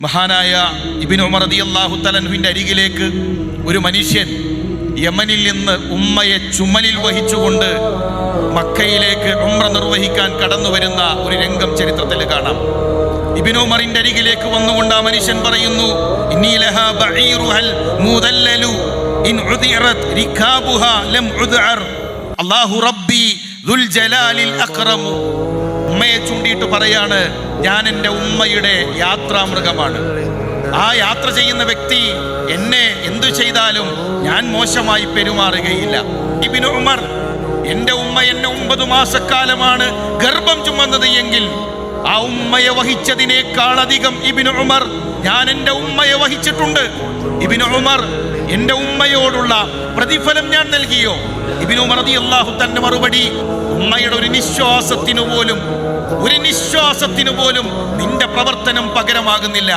മഹാനായ ഇബ്നു ഉമർ റളിയല്ലാഹു തആല അൻഹുവിന്റെ അരികിലേക്ക് ഒരു മനുഷ്യൻ യമനിൽ നിന്ന് ഉമ്മയെ ചുമലിൽ വഹിച്ചുകൊണ്ട് മക്കയിലേക്ക് ഉംറ നിർവഹിക്കാൻ കടന്നു വരുന്ന ഒരു രംഗം ചരിത്രത്തിൽ കാണാം. ഇബ്നു ഉമറിന്റെ അരികിലേക്ക് വന്നുകൊണ്ട് ആ മനുഷ്യൻ പറയുന്നു, ഇന്നി ലഹാ ബഈറുഹൽ മുദല്ലലു ഇൻ ഉദിറത് റികാബുഹാ ലം ഉദ്അർ അല്ലാഹു റബ്ബി ദുൽ ജലാലിൽ അക്റം. ഉമ്മയെ ചൂണ്ടിയിട്ട് പറയാണ്, ഞാൻ എൻ്റെ ഉമ്മയുടെ യാത്രാമൃഗമാണ്. ആ യാത്ര ചെയ്യുന്ന വ്യക്തി എന്നെ എന്തു ചെയ്താലും ഞാൻ മോശമായി പെരുമാറുകയില്ല. ഇബ്നു ഉമർ, എൻ്റെ ഉമ്മ എന്നെ 9 മാസക്കാലമാണ് ഗർഭം ചുമന്നത് എങ്കിൽ ആ ഉമ്മയെ വഹിച്ചതിനേക്കാളധികം ഇബ്നു ഉമർ ഞാൻ എൻ്റെ ഉമ്മയെ വഹിച്ചിട്ടുണ്ട്. ഇബ്നു ഉമർ, എൻ്റെ ഉമ്മയോടുള്ള പ്രതിഫലം ഞാൻ നൽകിയോ? ഇബ്നു ഉമർ റളിയല്ലാഹു തആല മറുപടി, ഉമ്മയുടെ ഒരു നിശ്വാസത്തിനു പോലും നിന്റെ പ്രവർത്തനം പകരമാകുന്നില്ല.